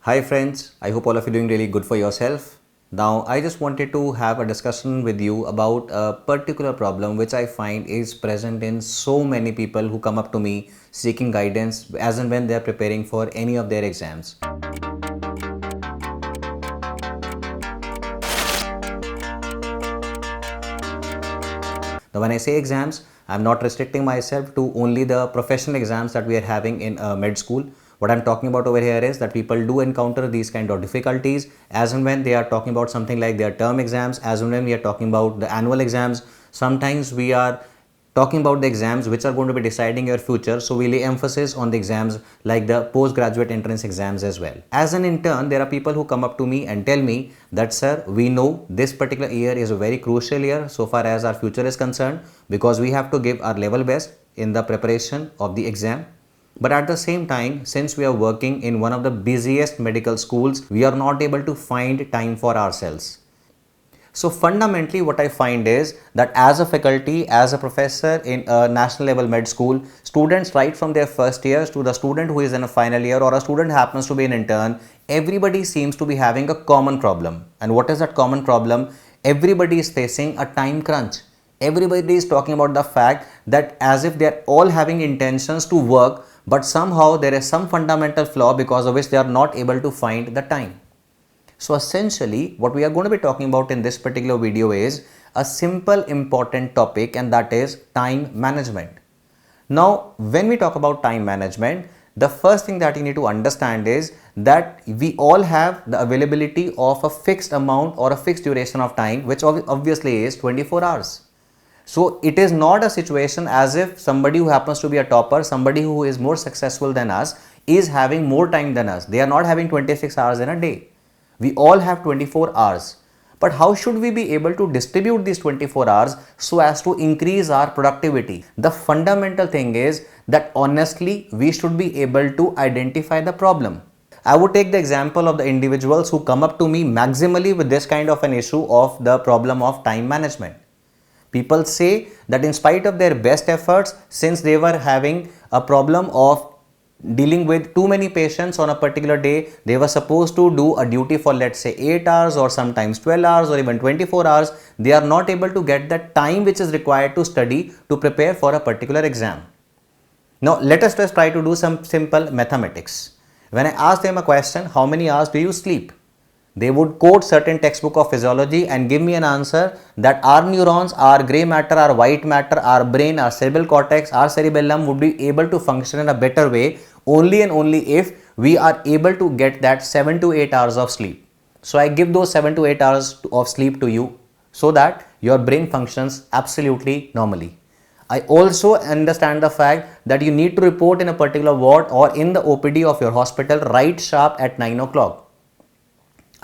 Hi friends, I hope all of you are doing really good for yourself. Now I just wanted to have a discussion with you about a particular problem which I find is present in so many people who come up to me seeking guidance as and when they are preparing for any of their exams. Now when I say exams, I'm not restricting myself to only the professional exams that we are having in med school. What I'm talking about over here is that people do encounter these kind of difficulties as and when they are talking about something like their term exams, as and when we are talking about the annual exams. Sometimes we are talking about the exams which are going to be deciding your future, so we lay emphasis on the exams like the postgraduate entrance exams as well. As an intern, there are people who come up to me and tell me that sir, we know this particular year is a very crucial year so far as our future is concerned, because we have to give our level best in the preparation of the exam. But at the same time, since we are working in one of the busiest medical schools, we are not able to find time for ourselves. So fundamentally what I find is that as a faculty, as a professor in a national level med school, students right from their first years to the student who is in a final year or a student happens to be an intern, everybody seems to be having a common problem. And what is that common problem? Everybody is facing a time crunch. Everybody is talking about the fact that as if they are all having intentions to work, but somehow there is some fundamental flaw because of which they are not able to find the time. So essentially what we are going to be talking about in this particular video is a simple important topic, and that is time management. Now when we talk about time management, the first thing that you need to understand is that we all have the availability of a fixed amount or a fixed duration of time, which obviously is 24 hours. So it is not a situation as if somebody who happens to be a topper, somebody who is more successful than us is having more time than us. They are not having 26 hours in a day. We all have 24 hours. But how should we be able to distribute these 24 hours so as to increase our productivity? The fundamental thing is that honestly, we should be able to identify the problem. I would take the example of the individuals who come up to me maximally with this kind of an issue of the problem of time management. People say that in spite of their best efforts, since they were having a problem of dealing with too many patients on a particular day, they were supposed to do a duty for let's say 8 hours or sometimes 12 hours or even 24 hours. They are not able to get the time which is required to study to prepare for a particular exam. Now let us just try to do some simple mathematics. When I ask them a question, how many hours do you sleep? They would quote certain textbook of physiology and give me an answer that our neurons, our grey matter, our white matter, our brain, our cerebral cortex, our cerebellum would be able to function in a better way only and only if we are able to get that 7 to 8 hours of sleep. So I give those 7 to 8 hours of sleep to you so that your brain functions absolutely normally. I also understand the fact that you need to report in a particular ward or in the OPD of your hospital right sharp at 9 o'clock.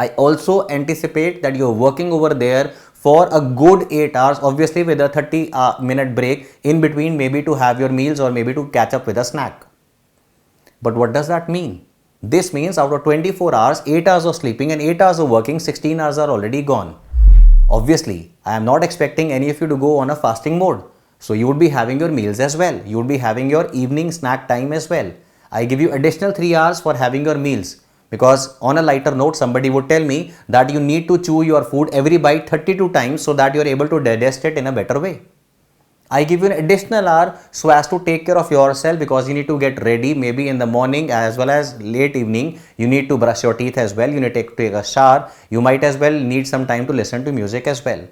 I also anticipate that you're working over there for a good 8 hours, obviously with a 30-minute break in between, maybe to have your meals or maybe to catch up with a snack. But what does that mean? This means out of 24 hours, 8 hours of sleeping and 8 hours of working, 16 hours are already gone. Obviously, I am not expecting any of you to go on a fasting mode. So you would be having your meals as well. You would be having your evening snack time as well. I give you additional 3 hours for having your meals. Because on a lighter note, somebody would tell me that you need to chew your food every bite 32 times so that you are able to digest it in a better way. I give you an additional hour so as to take care of yourself, because you need to get ready maybe in the morning as well as late evening. You need to brush your teeth as well. You need to take a shower. You might as well need some time to listen to music as well.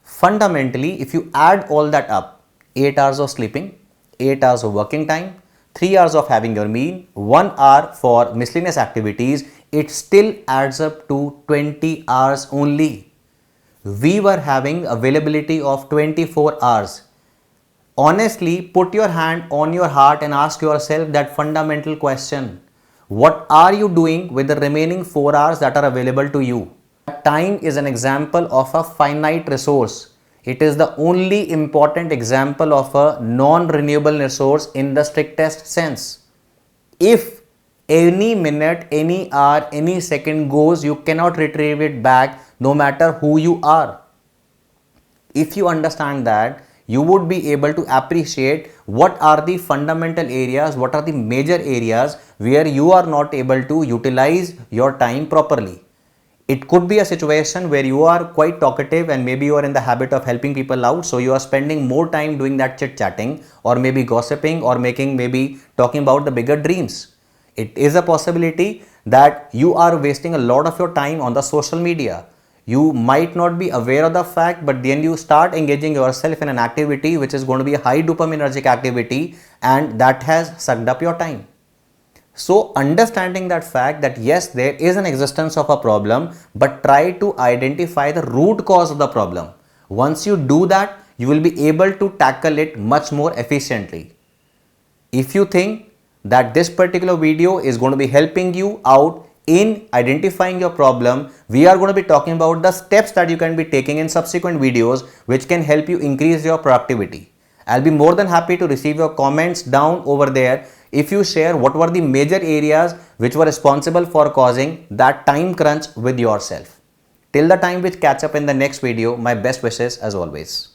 Fundamentally, if you add all that up, 8 hours of sleeping, 8 hours of working time, 3 hours of having your meal, 1 hour for miscellaneous activities, it still adds up to 20 hours only. We were having availability of 24 hours. Honestly, put your hand on your heart and ask yourself that fundamental question. What are you doing with the remaining 4 hours that are available to you? Time is an example of a finite resource. It is the only important example of a non-renewable resource in the strictest sense. If any minute, any hour, any second goes, you cannot retrieve it back no matter who you are. If you understand that, you would be able to appreciate what are the fundamental areas, what are the major areas where you are not able to utilize your time properly. It could be a situation where you are quite talkative and maybe you are in the habit of helping people out, so you are spending more time doing that chit chatting or maybe gossiping or maybe talking about the bigger dreams. It is a possibility that you are wasting a lot of your time on the social media. You might not be aware of the fact, but then you start engaging yourself in an activity which is going to be a high dopaminergic activity, and that has sucked up your time. So understanding that fact that yes, there is an existence of a problem, but try to identify the root cause of the problem. Once you do that, you will be able to tackle it much more efficiently. If you think that this particular video is going to be helping you out in identifying your problem, we are going to be talking about the steps that you can be taking in subsequent videos which can help you increase your productivity. I'll be more than happy to receive your comments down over there if you share what were the major areas which were responsible for causing that time crunch with yourself. Till the time we catch up in the next video, my best wishes as always.